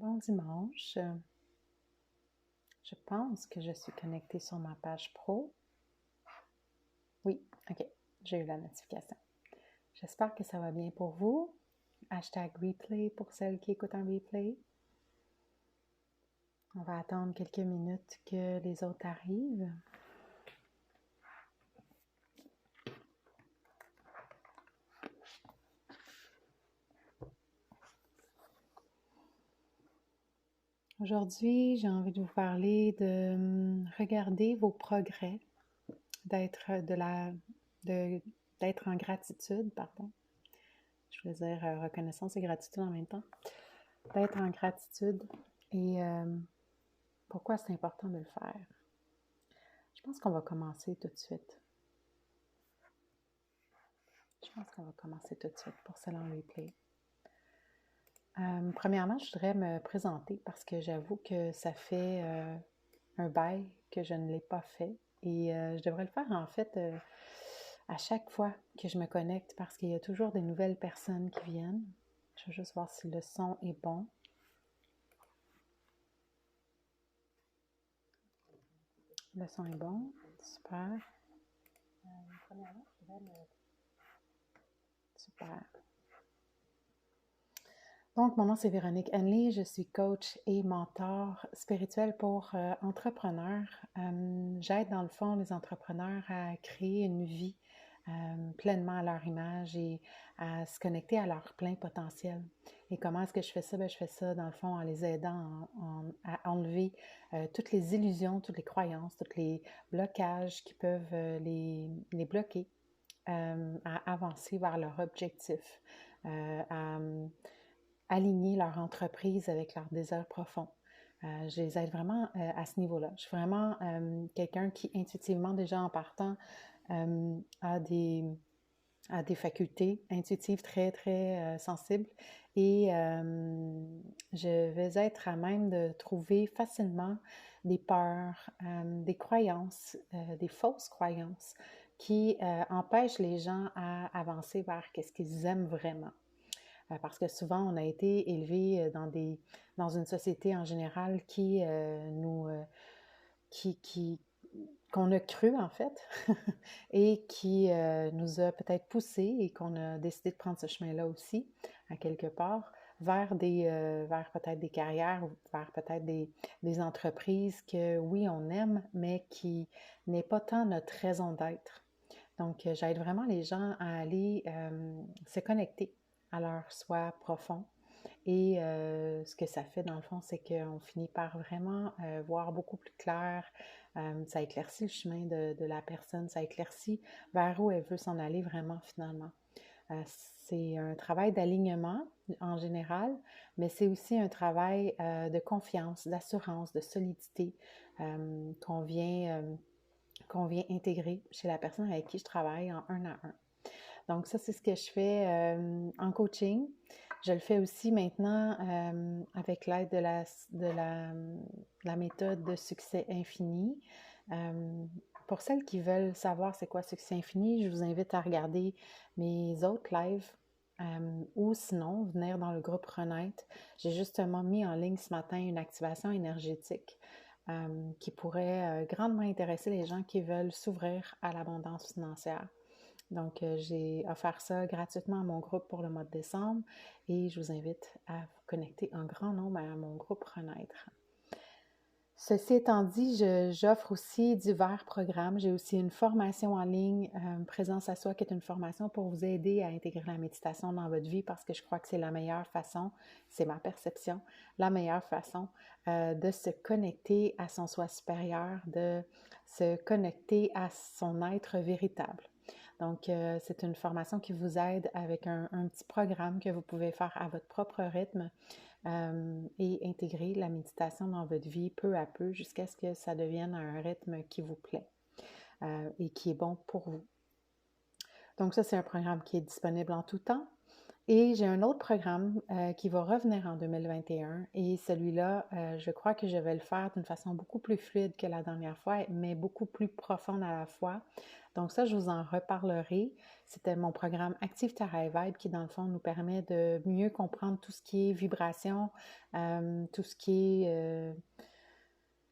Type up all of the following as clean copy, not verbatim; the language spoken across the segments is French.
Bon dimanche. Je pense que je suis connectée sur ma page pro. Oui, ok, j'ai eu la notification. J'espère que ça va bien pour vous. Hashtag replay pour celles qui écoutent en replay. On va attendre quelques minutes que les autres arrivent. Aujourd'hui, j'ai envie de vous parler de regarder vos progrès, d'être d'être en gratitude, pardon. Je veux dire reconnaissance et gratitude en même temps. D'être en gratitude et pourquoi c'est important de le faire. Je pense qu'on va commencer tout de suite. Pour celle en replay. Premièrement, je voudrais me présenter parce que j'avoue que ça fait un bail que je ne l'ai pas fait et je devrais le faire en fait à chaque fois que je me connecte parce qu'il y a toujours des nouvelles personnes qui viennent. Je vais juste voir si le son est bon. Le son est bon, super. Premièrement, je voudrais me... Super. Donc, mon nom c'est Véronique Henley, je suis coach et mentor spirituel pour entrepreneurs. J'aide dans le fond les entrepreneurs à créer une vie pleinement à leur image et à se connecter à leur plein potentiel. Et comment est-ce que je fais ça? Je fais ça dans le fond en les aidant à enlever toutes les illusions, toutes les croyances, tous les blocages qui peuvent les bloquer à avancer vers leur objectif, à aligner leur entreprise avec leurs désirs profonds. Je les aide vraiment à ce niveau-là. Je suis vraiment quelqu'un qui intuitivement, déjà en partant, a des facultés intuitives très, très sensibles et je vais être à même de trouver facilement des peurs, des croyances, des fausses croyances qui empêchent les gens à avancer vers ce qu'ils aiment vraiment. Parce que souvent, on a été élevé dans une société en général qu'on a cru en fait et qui nous a peut-être poussé et qu'on a décidé de prendre ce chemin-là aussi, à quelque part, vers peut-être des carrières, vers peut-être des entreprises que oui, on aime, mais qui n'est pas tant notre raison d'être. Donc, j'aide vraiment les gens à aller se connecter à leur soi profond. Et ce que ça fait, dans le fond, c'est qu'on finit par vraiment voir beaucoup plus clair. Ça éclaircit le chemin de la personne, ça éclaircit vers où elle veut s'en aller vraiment, finalement. C'est un travail d'alignement en général, mais c'est aussi un travail de confiance, d'assurance, de solidité qu'on vient intégrer chez la personne avec qui je travaille en un à un. Donc ça, c'est ce que je fais en coaching. Je le fais aussi maintenant avec l'aide de la méthode de succès infini. Pour celles qui veulent savoir c'est quoi succès infini, je vous invite à regarder mes autres lives ou sinon venir dans le groupe Renaître. J'ai justement mis en ligne ce matin une activation énergétique qui pourrait grandement intéresser les gens qui veulent s'ouvrir à l'abondance financière. Donc, j'ai offert ça gratuitement à mon groupe pour le mois de décembre et je vous invite à vous connecter en grand nombre à mon groupe Renaître. Ceci étant dit, j'offre aussi divers programmes. J'ai aussi une formation en ligne, Présence à soi, qui est une formation pour vous aider à intégrer la méditation dans votre vie parce que je crois que c'est la meilleure façon, c'est ma perception, la meilleure façon de se connecter à son soi supérieur, de se connecter à son être véritable. Donc, c'est une formation qui vous aide avec un petit programme que vous pouvez faire à votre propre rythme et intégrer la méditation dans votre vie peu à peu jusqu'à ce que ça devienne un rythme qui vous plaît et qui est bon pour vous. Donc ça, c'est un programme qui est disponible en tout temps Et j'ai un autre programme qui va revenir en 2021 et celui-là, je crois que je vais le faire d'une façon beaucoup plus fluide que la dernière fois, mais beaucoup plus profonde à la fois. Donc ça, je vous en reparlerai. C'était mon programme Active ta High Vibe qui, dans le fond, nous permet de mieux comprendre tout ce qui est vibration, tout ce qui est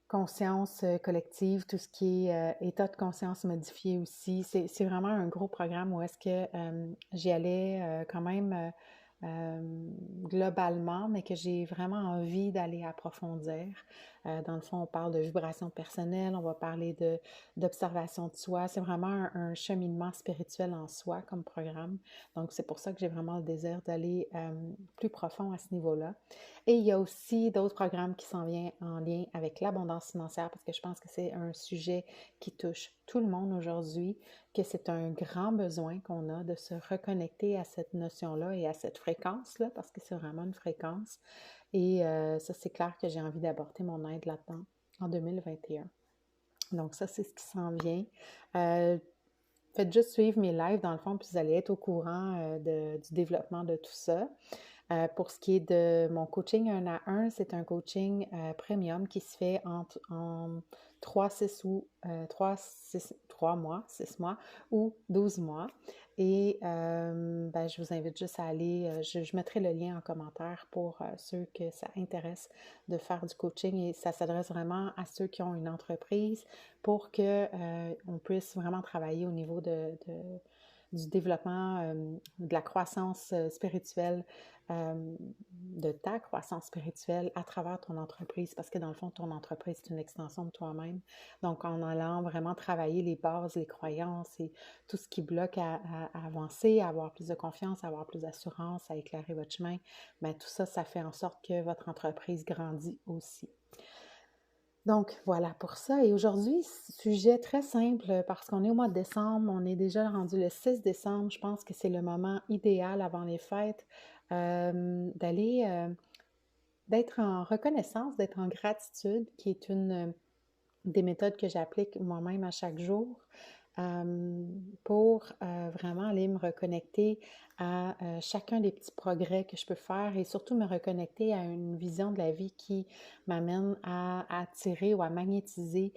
conscience collective, tout ce qui est état de conscience modifié aussi. C'est vraiment un gros programme où est-ce que j'y allais quand même globalement, mais que j'ai vraiment envie d'aller approfondir. Dans le fond, on parle de vibration personnelle, on va parler d'observation de soi. C'est vraiment un cheminement spirituel en soi comme programme. Donc, c'est pour ça que j'ai vraiment le désir d'aller plus profond à ce niveau-là. Et il y a aussi d'autres programmes qui s'en viennent en lien avec l'abondance financière parce que je pense que c'est un sujet qui touche tout le monde aujourd'hui, que c'est un grand besoin qu'on a de se reconnecter à cette notion-là et à cette fréquence-là parce que c'est vraiment une fréquence. Et ça, c'est clair que j'ai envie d'apporter mon aide là-dedans en 2021. Donc ça, c'est ce qui s'en vient. Faites juste suivre mes lives dans le fond, puis vous allez être au courant du développement de tout ça. Pour ce qui est de mon coaching 1 à 1, c'est un coaching premium qui se fait en 3, 6 ou 3 mois, 6 mois ou 12 mois. Et ben, je vous invite juste à aller, je mettrai le lien en commentaire pour ceux que ça intéresse de faire du coaching et ça s'adresse vraiment à ceux qui ont une entreprise pour qu'on puisse vraiment travailler au niveau du développement, de la croissance spirituelle, de ta croissance spirituelle à travers ton entreprise, parce que dans le fond, ton entreprise, c'est une extension de toi-même. Donc, en allant vraiment travailler les bases, les croyances et tout ce qui bloque à avancer, à avoir plus de confiance, à avoir plus d'assurance, à éclairer votre chemin, bien, tout ça, ça fait en sorte que votre entreprise grandit aussi. Donc, voilà pour ça. Et aujourd'hui, sujet très simple parce qu'on est au mois de décembre, on est déjà rendu le 6 décembre. Je pense que c'est le moment idéal avant les fêtes d'être en reconnaissance, d'être en gratitude, qui est une des méthodes que j'applique moi-même à chaque jour pour vraiment aller me reconnecter à chacun des petits progrès que je peux faire et surtout me reconnecter à une vision de la vie qui m'amène à attirer ou à magnétiser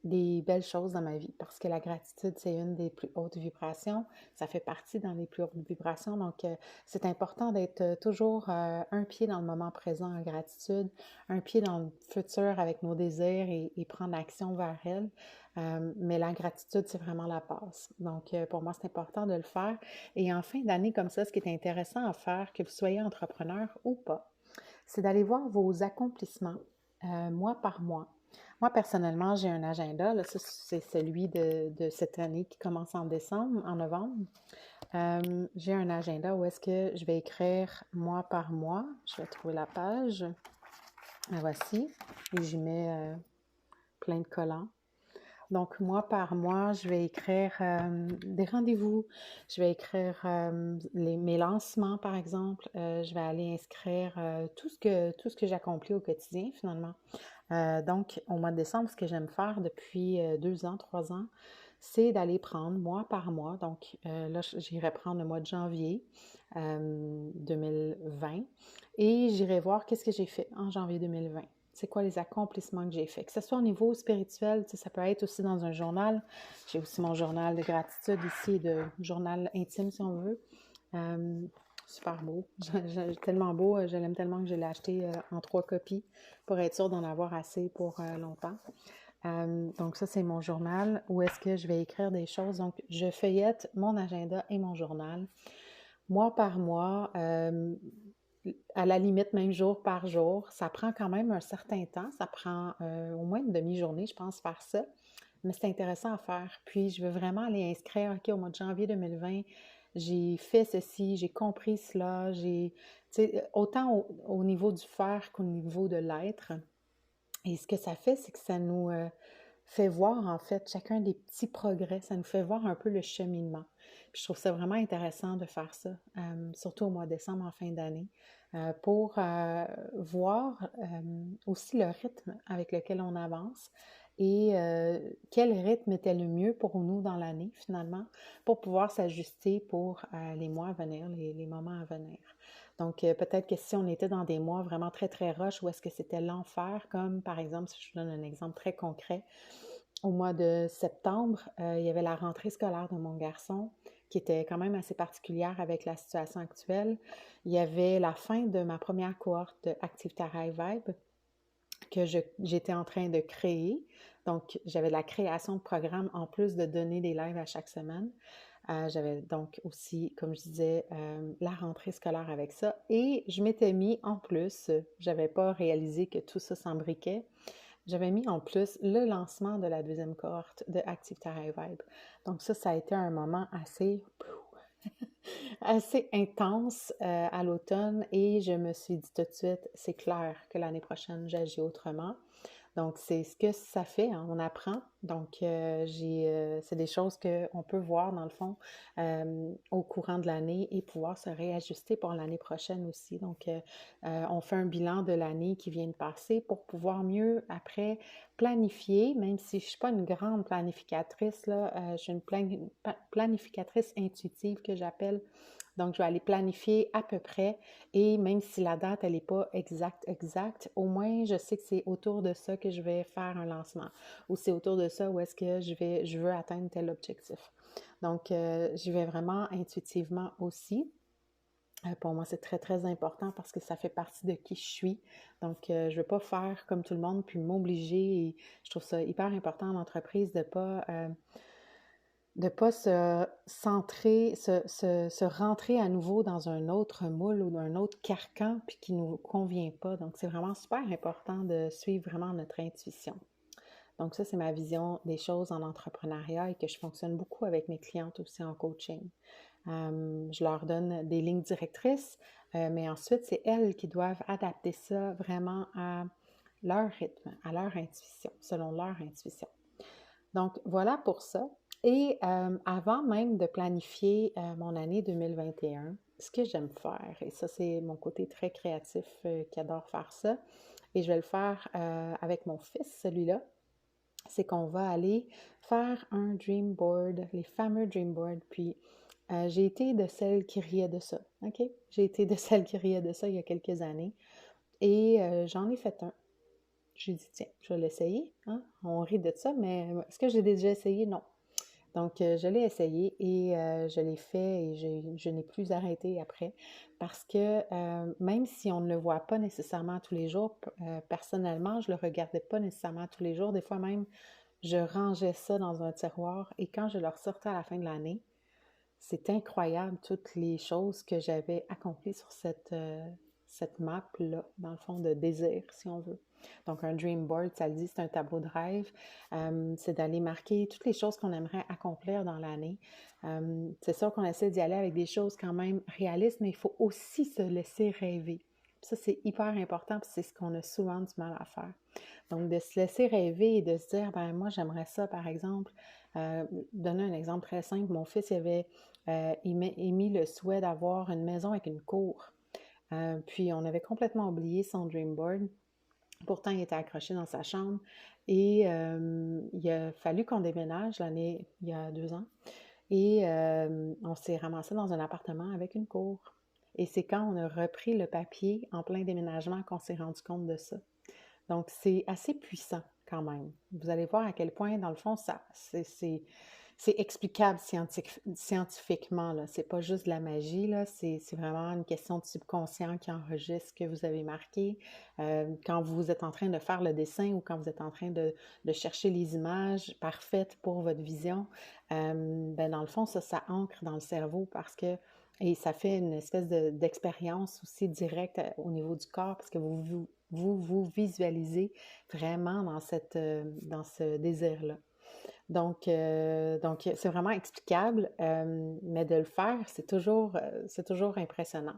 des belles choses dans ma vie parce que la gratitude, c'est une des plus hautes vibrations. Ça fait partie dans les plus hautes vibrations. Donc, c'est important d'être toujours un pied dans le moment présent en gratitude, un pied dans le futur avec nos désirs et prendre action vers elle. Mais la gratitude, c'est vraiment la base. Donc, pour moi, c'est important de le faire. Et en fin d'année comme ça, ce qui est intéressant à faire, que vous soyez entrepreneur ou pas, c'est d'aller voir vos accomplissements mois par mois. Moi, personnellement, j'ai un agenda. Là, ça, c'est celui de cette année qui commence en décembre, en novembre. J'ai un agenda où est-ce que je vais écrire mois par mois. Je vais trouver la page. La voici. Et j'y mets plein de collants. Donc, mois par mois, je vais écrire des rendez-vous, je vais écrire mes lancements, par exemple. Je vais aller inscrire tout ce que j'accomplis au quotidien, finalement. Donc, au mois de décembre, ce que j'aime faire depuis 2 ans, 3 ans, c'est d'aller prendre mois par mois. Donc, là, j'irai prendre le mois de janvier 2020 et j'irai voir qu'est-ce que j'ai fait en janvier 2020. C'est quoi les accomplissements que j'ai faits. Que ce soit au niveau spirituel, ça peut être aussi dans un journal. J'ai aussi mon journal de gratitude ici, de journal intime si on veut. Super beau. Tellement beau, je l'aime tellement que je l'ai acheté en 3 copies pour être sûre d'en avoir assez pour longtemps. Donc ça, c'est mon journal où est-ce que je vais écrire des choses. Donc, je feuillette mon agenda et mon journal mois par mois, à la limite même jour par jour. Ça prend quand même un certain temps. Ça prend au moins une demi-journée, je pense, faire ça. Mais c'est intéressant à faire. Puis, je veux vraiment aller inscrire, OK, au mois de janvier 2020, j'ai fait ceci, j'ai compris cela, autant au niveau du faire qu'au niveau de l'être. Et ce que ça fait, c'est que ça nous fait voir, en fait, chacun des petits progrès. Ça nous fait voir un peu le cheminement. Puis je trouve ça vraiment intéressant de faire ça, surtout au mois de décembre, en fin d'année, pour voir aussi le rythme avec lequel on avance et quel rythme était le mieux pour nous dans l'année finalement pour pouvoir s'ajuster pour les mois à venir, les moments à venir. Donc, peut-être que si on était dans des mois vraiment très, très rush, où est-ce que c'était l'enfer, comme par exemple, si je vous donne un exemple très concret, au mois de septembre, il y avait la rentrée scolaire de mon garçon, qui était quand même assez particulière avec la situation actuelle. Il y avait la fin de ma première cohorte de Active High Vibe que j'étais en train de créer. Donc, j'avais de la création de programmes en plus de donner des lives à chaque semaine. J'avais donc aussi, comme je disais, la rentrée scolaire avec ça. Et je m'étais mis en plus, j'avais pas réalisé que tout ça s'embriquait, j'avais mis en plus le lancement de la deuxième cohorte de Active High Vibe. Donc ça a été un moment assez intense à l'automne et je me suis dit tout de suite, c'est clair que l'année prochaine, j'agis autrement. Donc, c'est ce que ça fait, hein, on apprend. Donc, c'est des choses qu'on peut voir, dans le fond, au courant de l'année et pouvoir se réajuster pour l'année prochaine aussi. Donc, on fait un bilan de l'année qui vient de passer pour pouvoir mieux, après, planifier, même si je ne suis pas une grande planificatrice, là, je suis une planificatrice intuitive que j'appelle. Donc, je vais aller planifier à peu près et même si la date, elle n'est pas exacte, au moins, je sais que c'est autour de ça que je vais faire un lancement ou c'est autour de ça où est-ce que je veux atteindre tel objectif. Donc, j'y vais vraiment intuitivement aussi. Pour moi, c'est très, très important parce que ça fait partie de qui je suis. Donc, je ne veux pas faire comme tout le monde puis m'obliger. Et je trouve ça hyper important en entreprise de ne pas se centrer, se rentrer à nouveau dans un autre moule ou un autre carcan puis qui ne nous convient pas. Donc, c'est vraiment super important de suivre vraiment notre intuition. Donc, ça, c'est ma vision des choses en entrepreneuriat et que je fonctionne beaucoup avec mes clientes aussi en coaching. Je leur donne des lignes directrices, mais ensuite, c'est elles qui doivent adapter ça vraiment à leur rythme, à leur intuition, selon leur intuition. Donc, voilà pour ça. Et avant même de planifier mon année 2021, ce que j'aime faire, et ça c'est mon côté très créatif qui adore faire ça, et je vais le faire avec mon fils, celui-là, c'est qu'on va aller faire un dream board, les fameux dream boards, puis j'ai été de celles qui riaient de ça, OK? J'ai été de celles qui riaient de ça il y a quelques années, et j'en ai fait un. J'ai dit, tiens, je vais l'essayer. Hein? On rit de ça, mais est-ce que j'ai déjà essayé? Non. Donc, je l'ai essayé et je l'ai fait et je n'ai plus arrêté après parce que même si on ne le voit pas nécessairement tous les jours, personnellement, je ne le regardais pas nécessairement tous les jours. Des fois même, je rangeais ça dans un tiroir et quand je le ressortais à la fin de l'année, c'est incroyable toutes les choses que j'avais accomplies sur cette map-là, dans le fond, de désir, si on veut. Donc, un dream board, ça le dit, c'est un tableau de rêve. C'est d'aller marquer toutes les choses qu'on aimerait accomplir dans l'année. C'est sûr qu'on essaie d'y aller avec des choses quand même réalistes, mais il faut aussi se laisser rêver. Ça, c'est hyper important, puis c'est ce qu'on a souvent du mal à faire. Donc, de se laisser rêver et de se dire, ben moi, j'aimerais ça, par exemple, donner un exemple très simple. Mon fils, il avait émis le souhait d'avoir une maison avec une cour. Puis, on avait complètement oublié son dream board. Pourtant, il était accroché dans sa chambre et il a fallu qu'on déménage il y a 2 ans. Et on s'est ramassé dans un appartement avec une cour. Et c'est quand on a repris le papier en plein déménagement qu'on s'est rendu compte de ça. Donc, c'est assez puissant quand même. Vous allez voir à quel point, dans le fond, c'est explicable scientifiquement. Là. C'est pas juste de la magie, là. C'est vraiment une question de subconscient qui enregistre ce que vous avez marqué. Quand vous êtes en train de faire le dessin ou quand vous êtes en train de chercher les images parfaites pour votre vision, ben dans le fond, ça ancre dans le cerveau parce que et ça fait une espèce d'expérience aussi directe au niveau du corps parce que vous visualisez vraiment dans ce désir-là. Donc, c'est vraiment explicable, mais de le faire, c'est toujours impressionnant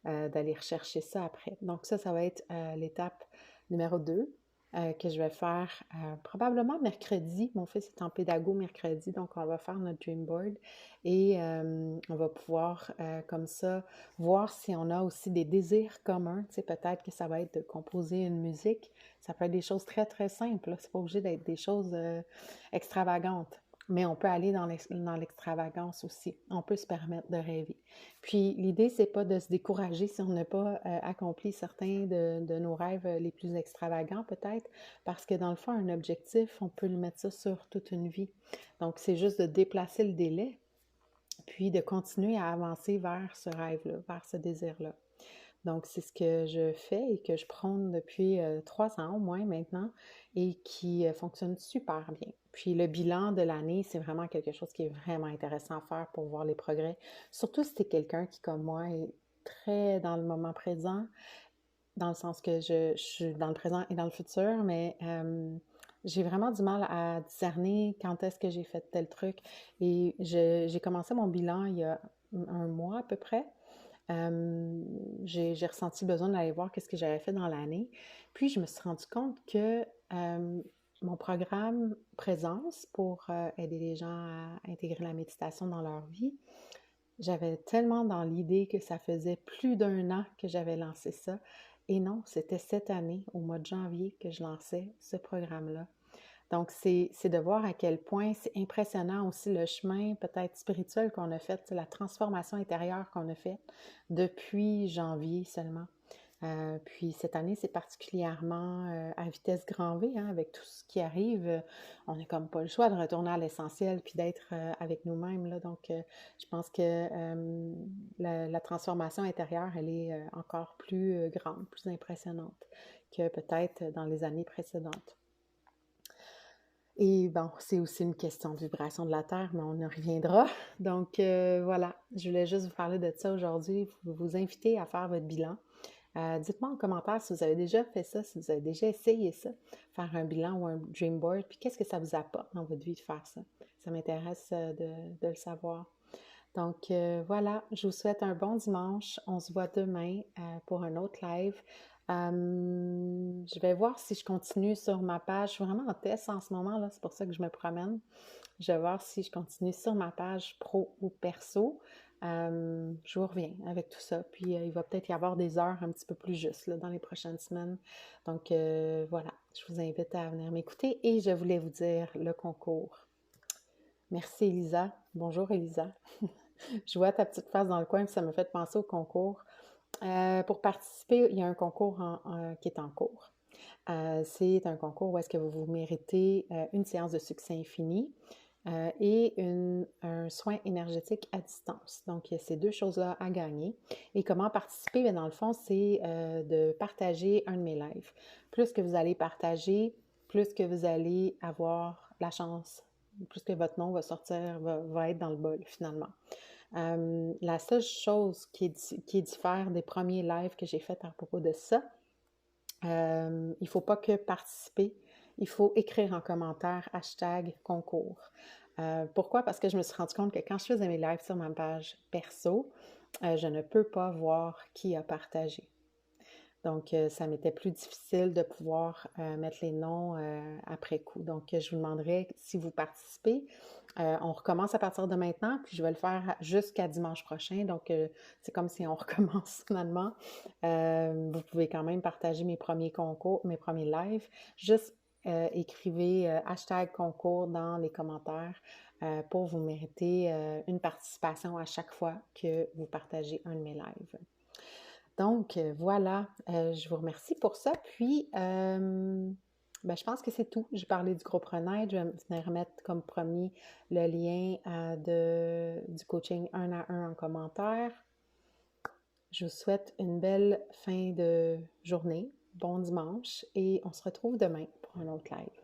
d'aller rechercher ça après. Donc ça va être l'étape numéro 2. que je vais faire probablement mercredi. Mon fils est en pédago mercredi, donc on va faire notre dream board et on va pouvoir comme ça voir si on a aussi des désirs communs. Tu sais, peut-être que ça va être de composer une musique. Ça peut être des choses très, très simples, là. C'est pas obligé d'être des choses extravagantes. Mais on peut aller dans l'extravagance aussi. On peut se permettre de rêver. Puis l'idée, c'est pas de se décourager si on n'a pas accompli certains de nos rêves les plus extravagants, peut-être, parce que dans le fond, un objectif, on peut le mettre ça sur toute une vie. Donc, c'est juste de déplacer le délai, puis de continuer à avancer vers ce rêve-là, vers ce désir-là. Donc, c'est ce que je fais et que je prône depuis 3 ans au moins maintenant et qui fonctionne super bien. Puis le bilan de l'année, c'est vraiment quelque chose qui est vraiment intéressant à faire pour voir les progrès. Surtout si tu es quelqu'un qui, comme moi, est très dans le moment présent, dans le sens que je suis dans le présent et dans le futur, mais j'ai vraiment du mal à discerner quand est-ce que j'ai fait tel truc. Et j'ai commencé mon bilan il y a un mois à peu près. J'ai ressenti le besoin d'aller voir qu'est-ce que j'avais fait dans l'année. Puis, je me suis rendu compte que mon programme Présence pour aider les gens à intégrer la méditation dans leur vie, j'avais tellement dans l'idée que ça faisait plus d'un an que j'avais lancé ça. Et non, c'était cette année, au mois de janvier, que je lançais ce programme-là. Donc, c'est de voir à quel point c'est impressionnant aussi le chemin peut-être spirituel qu'on a fait, la transformation intérieure qu'on a faite depuis janvier seulement. Puis cette année, c'est particulièrement à vitesse grand V, hein, avec tout ce qui arrive. On n'a comme pas le choix de retourner à l'essentiel puis d'être avec nous-mêmes, là. Donc, je pense que la transformation intérieure, elle est encore plus grande, plus impressionnante que peut-être dans les années précédentes. Et bon, c'est aussi une question de vibration de la Terre, mais on y reviendra. Donc voilà, je voulais juste vous parler de ça aujourd'hui, vous inviter à faire votre bilan. Dites-moi en commentaire si vous avez déjà fait ça, si vous avez déjà essayé ça, faire un bilan ou un dream board, puis qu'est-ce que ça vous apporte dans votre vie de faire ça. Ça m'intéresse de le savoir. Donc voilà, je vous souhaite un bon dimanche. On se voit demain pour un autre live. Je vais voir si je continue sur ma page. Je suis vraiment en test en ce moment, là, c'est pour ça que je me promène. Je vais voir si je continue sur ma page pro ou perso. Je vous reviens avec tout ça. Puis il va peut-être y avoir des heures un petit peu plus justes là, dans les prochaines semaines. Donc voilà, je vous invite à venir m'écouter et je voulais vous dire le concours. Merci Elisa. Bonjour Elisa. Je vois ta petite face dans le coin, puis ça me fait penser au concours. Pour participer, il y a un concours qui est en cours. C'est un concours où est-ce que vous méritez une séance de succès infini et un soin énergétique à distance. Donc, il y a ces deux choses-là à gagner. Et comment participer? Bien, dans le fond, c'est de partager un de mes lives. Plus que vous allez partager, plus que vous allez avoir la chance, plus que votre nom va sortir, va être dans le bol finalement. La seule chose qui diffère des premiers lives que j'ai fait à propos de ça, il ne faut pas que participer, il faut écrire en commentaire #concours. Pourquoi? Parce que je me suis rendu compte que quand je faisais mes lives sur ma page perso, je ne peux pas voir qui a partagé. Donc, ça m'était plus difficile de pouvoir mettre les noms après coup. Donc, je vous demanderai si vous participez. On recommence à partir de maintenant, puis je vais le faire jusqu'à dimanche prochain. Donc, c'est comme si on recommence finalement. Vous pouvez quand même partager mes premiers concours, mes premiers lives. Juste écrivez #concours dans les commentaires pour vous mériter une participation à chaque fois que vous partagez un de mes lives. Donc, voilà, je vous remercie pour ça. Puis, je pense que c'est tout. J'ai parlé du groupe Renette. Je vais venir remettre comme promis le lien du coaching 1 à 1 en commentaire. Je vous souhaite une belle fin de journée, bon dimanche et on se retrouve demain pour un autre live.